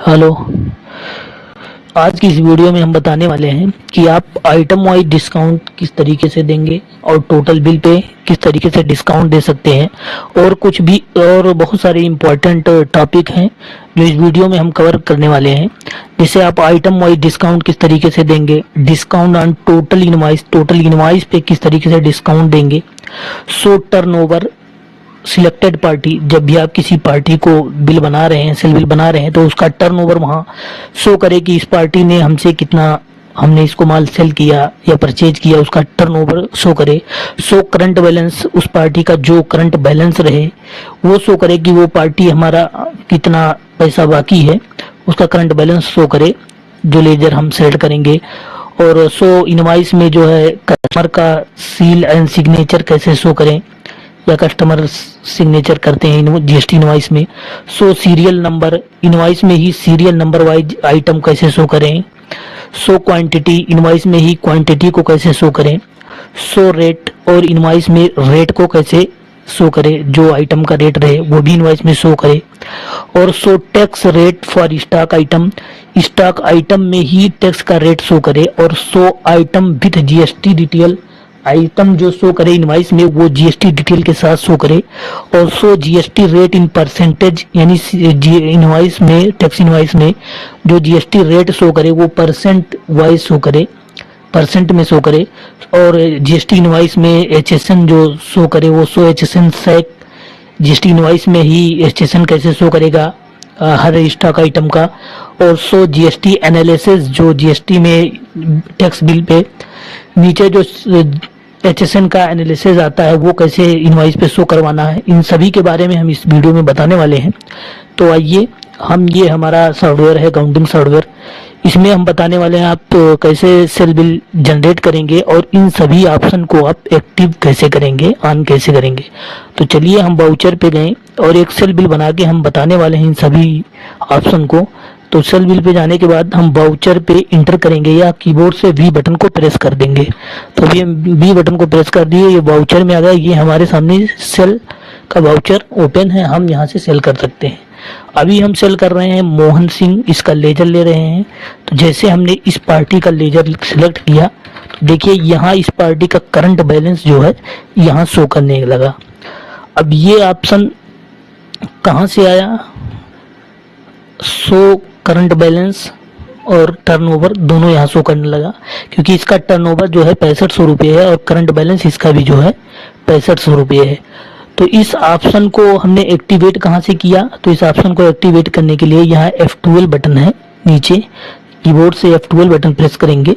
Hello. आज की इस वीडियो में हम बताने वाले हैं कि आप आइटम वाइज डिस्काउंट किस तरीके से देंगे और टोटल बिल पे किस तरीके से डिस्काउंट दे सकते हैं, और कुछ भी और बहुत सारे इम्पोर्टेंट टॉपिक हैं जो इस वीडियो में हम कवर करने वाले हैं। जैसे आप आइटम वाइज डिस्काउंट किस तरीके से देंगे, डिस्काउंट ऑन टोटल इनवाइस पे किस तरीके से डिस्काउंट देंगे, सो टर्नओवर सिलेक्टेड पार्टी, जब भी आप किसी पार्टी को बिल बना रहे हैं, सेल बिल बना रहे हैं, तो उसका टर्नओवर वहां शो करे कि इस पार्टी ने हमसे कितना, हमने इसको माल सेल किया या परचेज किया, उसका टर्नओवर शो करे। सो करंट बैलेंस, उस पार्टी का जो करंट बैलेंस रहे वो शो करे कि वो पार्टी हमारा कितना पैसा बाकी है, उसका करंट बैलेंस शो करे जो लेजर हम सेलेक्ट करेंगे। और सो इनवाइस में जो है कस्टमर का सील एंड सिग्नेचर कैसे शो करें, या कस्टमर सिग्नेचर करते हैं जीएसटी इनवाइस में। सो सीरियल नंबर, इनवाइस में ही सीरियल नंबर वाइज आइटम कैसे शो करें। सो क्वांटिटी, इनवाइस में ही क्वांटिटी को कैसे शो करें। सो रेट, और इनवाइस में रेट को कैसे शो करे, जो आइटम का रेट रहे वो भी इनवाइस में शो करे। और so tax rate for stock item, stock item में ही टैक्स का रेट शो करे। और so item with GST detail, item जो शो करे इनवाइस में वो जीएसटी डिटेल के साथ शो करे। और so GST rate in percentage, यानी इनवाइस में, टैक्स इनवाइस में जो जीएसटी रेट शो करे वो परसेंट वाइज शो करे, परसेंट में शो करे। और जीएसटी इनवाइस में एचएसएन जो शो करे वो सो एचएसएन सैक, जीएसटी इनवाइस में ही एचएसएन कैसे शो करेगा हर स्टॉक आइटम का। और सो जीएसटी एनालिसिस, जो जीएसटी में टैक्स बिल पे नीचे जो एचएसएन का एनालिसिस आता है वो कैसे इनवाइस पे शो करवाना है, इन सभी के बारे में हम इस वीडियो में बताने वाले हैं। तो आइए, हम ये हमारा सॉफ्टवेयर है अकाउंटिंग सॉफ्टवेयर, इसमें हम बताने वाले हैं आप कैसे सेल बिल जनरेट करेंगे और इन सभी ऑप्शन को आप एक्टिव कैसे करेंगे, ऑन कैसे करेंगे। तो चलिए हम वाउचर पे गए और एक सेल बिल बना के हम बताने वाले हैं इन सभी ऑप्शन को। तो सेल बिल पे जाने के बाद हम वाउचर पे इंटर करेंगे या कीबोर्ड से वी बटन को प्रेस कर देंगे। तो अभी हम वी बटन को प्रेस कर दिए, ये वाउचर में आ गया। ये हमारे सामने सेल का वाउचर ओपन है, हम यहाँ से सेल कर सकते हैं। अभी हम सेल कर रहे हैं मोहन सिंह, इसका लेजर ले रहे हैं। तो जैसे हमने इस पार्टी का लेजर सिलेक्ट किया, तो देखिए यहाँ इस पार्टी का करंट बैलेंस जो है यहाँ शो करने लगा। अब ये ऑप्शन कहाँ से आया, शो करंट बैलेंस और टर्नओवर दोनों यहाँ शो करने लगा, क्योंकि इसका टर्नओवर जो है 6500 रुपये है और करंट बैलेंस इसका भी जो है 6500 रुपये है। तो इस ऑप्शन को हमने एक्टिवेट कहाँ से किया, तो इस ऑप्शन को एक्टिवेट करने के लिए यहाँ F12 बटन है नीचे, कीबोर्ड से F12 बटन प्रेस करेंगे।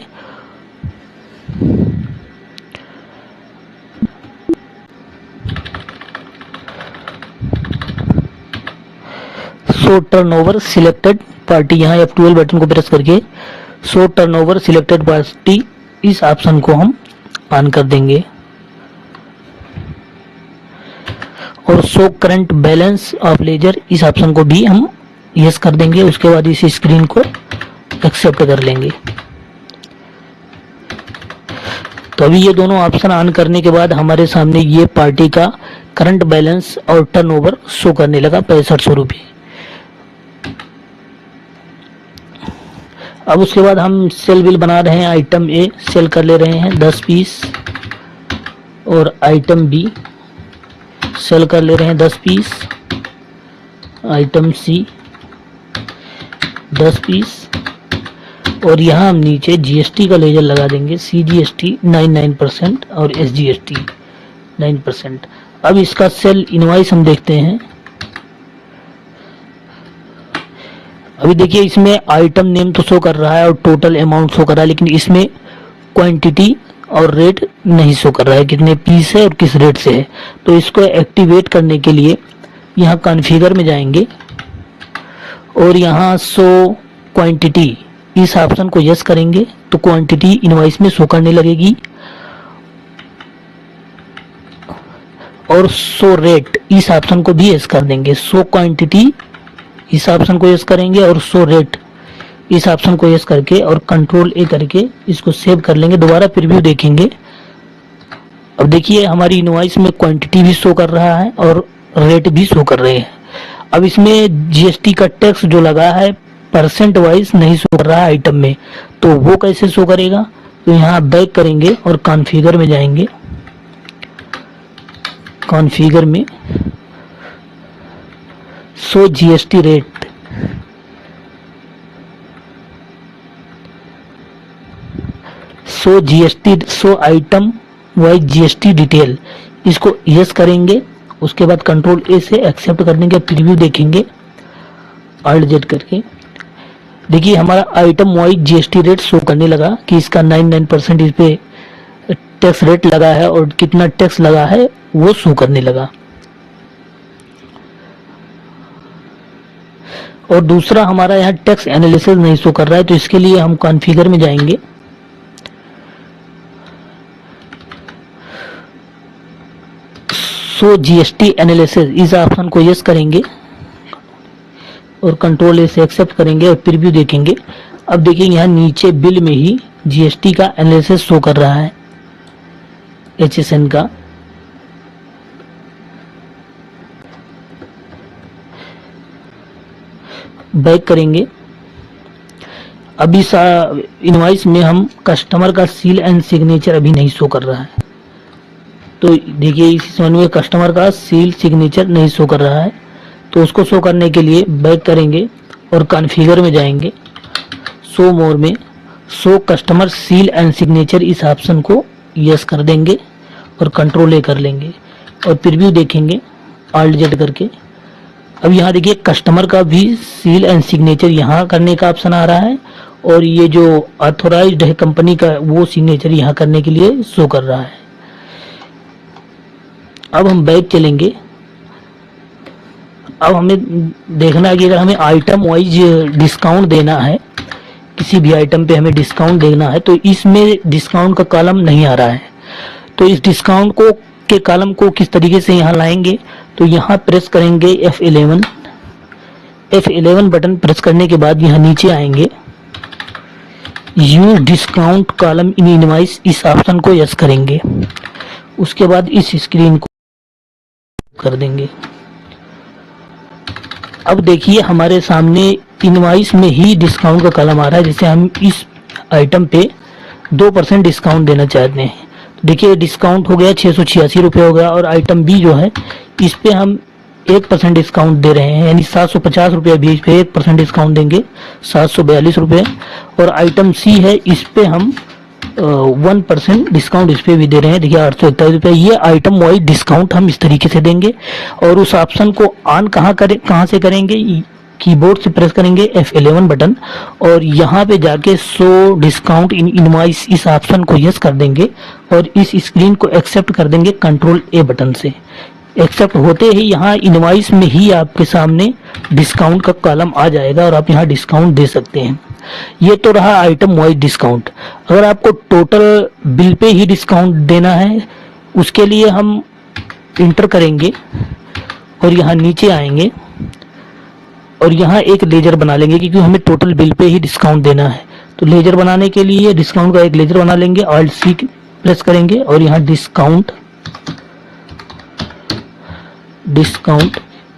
शो टर्नओवर सिलेक्टेड पार्टी, यहाँ F12 बटन को प्रेस करके शो टर्नओवर सिलेक्टेड पार्टी, इस ऑप्शन को हम ऑन कर देंगे। और show current balance of ledger, इस ऑप्शन को भी हम यस कर देंगे। उसके बाद इस स्क्रीन को एक्सेप्ट कर लेंगे। तो अभी ये दोनों ऑप्शन ऑन करने के बाद हमारे सामने ये पार्टी का करंट बैलेंस और टर्नओवर शो करने लगा 6500 रुपये। अब उसके बाद हम सेल बिल बना रहे हैं, आइटम ए सेल कर ले रहे हैं 10 पीस, और आइटम बी सेल कर ले रहे हैं 10 पीस, आइटम सी 10 पीस, और यहाँ हम नीचे जीएसटी का लेजर लगा देंगे, सीजीएसटी 99% और एसजीएसटी 9%। अब इसका सेल इनवाइस हम देखते हैं। अभी देखिए इसमें आइटम नेम तो शो कर रहा है और टोटल अमाउंट शो कर रहा है, लेकिन इसमें क्वांटिटी और रेट नहीं शो कर रहा है, कितने पीस है और किस रेट से है। तो इसको एक्टिवेट करने के लिए यहाँ कॉन्फ़िगर में जाएंगे और यहाँ शो क्वांटिटी, इस ऑप्शन को यस करेंगे तो क्वांटिटी इनवाइस में शो करने लगेगी। और शो रेट, इस ऑप्शन को भी यस कर देंगे। शो क्वांटिटी, इस ऑप्शन को यस करेंगे और शो रेट, इस ऑप्शन को यस करके और कंट्रोल ए करके इसको सेव कर लेंगे। दोबारा प्रीव्यू देखेंगे। अब देखिए हमारी इनवॉइस में क्वांटिटी भी शो कर रहा है और रेट भी शो कर रहे हैं। अब इसमें जीएसटी का टैक्स जो लगा है परसेंट वाइज नहीं शो कर रहा है आइटम में, तो वो कैसे शो करेगा? तो यहाँ बैक करेंगे और कॉन्फ़िगर में जाएंगे। कॉन्फ़िगर में show GST rate, show GST, show item wise GST detail, इसको यस करेंगे। उसके बाद कंट्रोल ए से एक्सेप्ट करने के प्रीव्यू देखेंगे ऑल्ट जेड करके। देखिए हमारा item wise GST rate show करने लगा कि इसका 99% इस पे टैक्स रेट लगा है और कितना टैक्स लगा है वो शो करने लगा। और दूसरा हमारा यहाँ टैक्स एनालिसिस नहीं शो कर रहा है, तो इसके लिए हम कॉन्फ़िगर में जाएंगे। शो जीएसटी एनालिसिस, इस ऑप्शन को यस करेंगे और कंट्रोल ए से एक्सेप्ट करेंगे और प्रीव्यू देखेंगे। अब देखिए यहाँ नीचे बिल में ही जीएसटी का एनालिसिस शो कर रहा है, एचएसएन का। बैक करेंगे। अब इस इनवॉइस में हम कस्टमर का सील एंड सिग्नेचर अभी नहीं शो कर रहा है, तो देखिए इस समझ में कस्टमर का सील सिग्नेचर नहीं शो कर रहा है, तो उसको शो करने के लिए बैक करेंगे और कॉन्फ़िगर में जाएंगे। शो मोर में show customer seal and signature, इस ऑप्शन को यस कर देंगे और कंट्रोल ए कर लेंगे और प्रीव्यू देखेंगे ऑल्ट जेड करके। अब यहाँ देखिए कस्टमर का भी सील एंड सिग्नेचर यहाँ करने का ऑप्शन आ रहा है और ये जो ऑथोराइज्ड है कंपनी का वो सिग्नेचर यहाँ करने के लिए शो कर रहा है। अब हम बैक चलेंगे। अब हमें देखना है कि अगर हमें आइटम वाइज डिस्काउंट देना है, किसी भी आइटम पे हमें डिस्काउंट देना है, तो इसमें डिस्काउंट का कॉलम नहीं आ रहा है। तो इस डिस्काउंट को के कॉलम को किस तरीके से यहाँ लाएंगे? तो यहाँ प्रेस करेंगे F11, F11 बटन प्रेस करने के बाद यहाँ नीचे आएंगे, use discount column in invoice, इस ऑप्शन को यस करेंगे। उसके बाद इस स्क्रीन को कर देंगे। अब देखिए हमारे सामने इनवॉइस में ही डिस्काउंट का कॉलम आ रहा है, जैसे हम इस आइटम पे 2% डिस्काउंट देना चाहते हैं। तो देखिए डिस्काउंट हो गया 686 रुपये हो गया, और आइटम बी जो है इस पे हम 1% डिस्काउंट दे रहे हैं, यानी 750 रुपये भी इस पे 1% डिस्काउंट देंगे, 742 रुपये। और आइटम सी है, इस पे हम 1% डिस्काउंट इस पे भी दे रहे हैं, देखिए 841 रुपये। ये आइटम वाइज डिस्काउंट हम इस तरीके से देंगे। और उस ऑप्शन को ऑन कहाँ से करेंगे? कीबोर्ड से प्रेस करेंगे F11 बटन और यहाँ पे जाके शो डिस्काउंट इन इनवॉइस, इस ऑप्शन को यस कर देंगे और इस स्क्रीन को एक्सेप्ट कर देंगे कंट्रोल ए बटन से। एक्सेप्ट होते ही यहाँ इनवॉइस में ही आपके सामने डिस्काउंट का कॉलम आ जाएगा और आप यहाँ डिस्काउंट दे सकते हैं। ये तो रहा आइटम वाइज डिस्काउंट। अगर आपको टोटल बिल पे ही डिस्काउंट देना है, उसके लिए हम इंटर करेंगे और यहाँ नीचे आएंगे और यहाँ एक लेजर बना लेंगे, क्योंकि हमें टोटल बिल पे ही डिस्काउंट देना है। तो लेजर बनाने के लिए डिस्काउंट का एक लेजर बना लेंगे, ऑल्ट सी प्रेस करेंगे और यहाँ डिस्काउंट,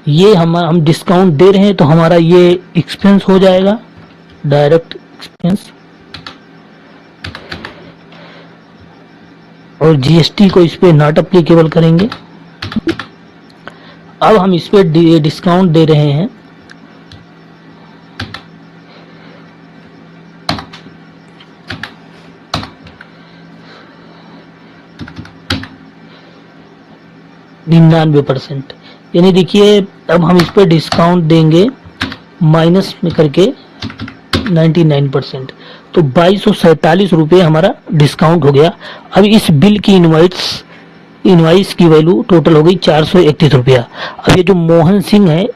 ये हम डिस्काउंट दे रहे हैं तो हमारा ये एक्सपेंस हो जाएगा, डायरेक्ट एक्सपेंस। और जीएसटी को इस पे नॉट अप्लीकेबल करेंगे। अब हम इस पे डिस्काउंट दे रहे हैं %99, यानी देखिए अब हम इस पे डिस्काउंट देंगे माइनस में करके 99%, तो 2247 रुपये हमारा डिस्काउंट हो गया। अब इस बिल की इनवाइस की वैल्यू टोटल हो गई 431 रुपया। अब ये जो मोहन सिंह है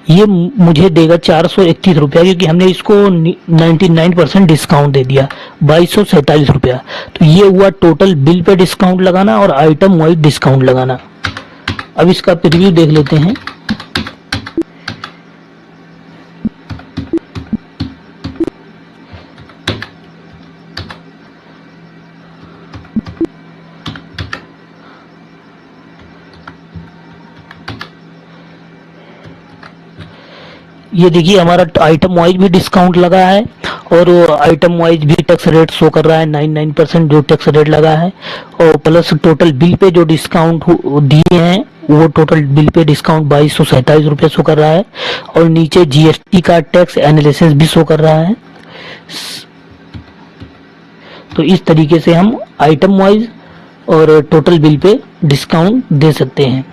ये मुझे देगा 431 रुपया, क्योंकि हमने इसको 99% डिस्काउंट दे दिया, 2247 रुपया। तो ये हुआ टोटल बिल पे डिस्काउंट लगाना और आइटम वाइज डिस्काउंट लगाना। अब इसका प्रीव्यू देख लेते हैं। ये देखिए हमारा आइटम वाइज भी डिस्काउंट लगा है और आइटम वाइज भी टैक्स रेट शो कर रहा है 99% जो टैक्स रेट लगा है, और प्लस टोटल बिल पे जो डिस्काउंट दिए हैं वो टोटल बिल पे डिस्काउंट 2247 रुपये शो कर रहा है, और नीचे जीएसटी का टैक्स एनालिसिस भी शो कर रहा है। तो इस तरीके से हम आइटम वाइज और टोटल बिल पे डिस्काउंट दे सकते हैं।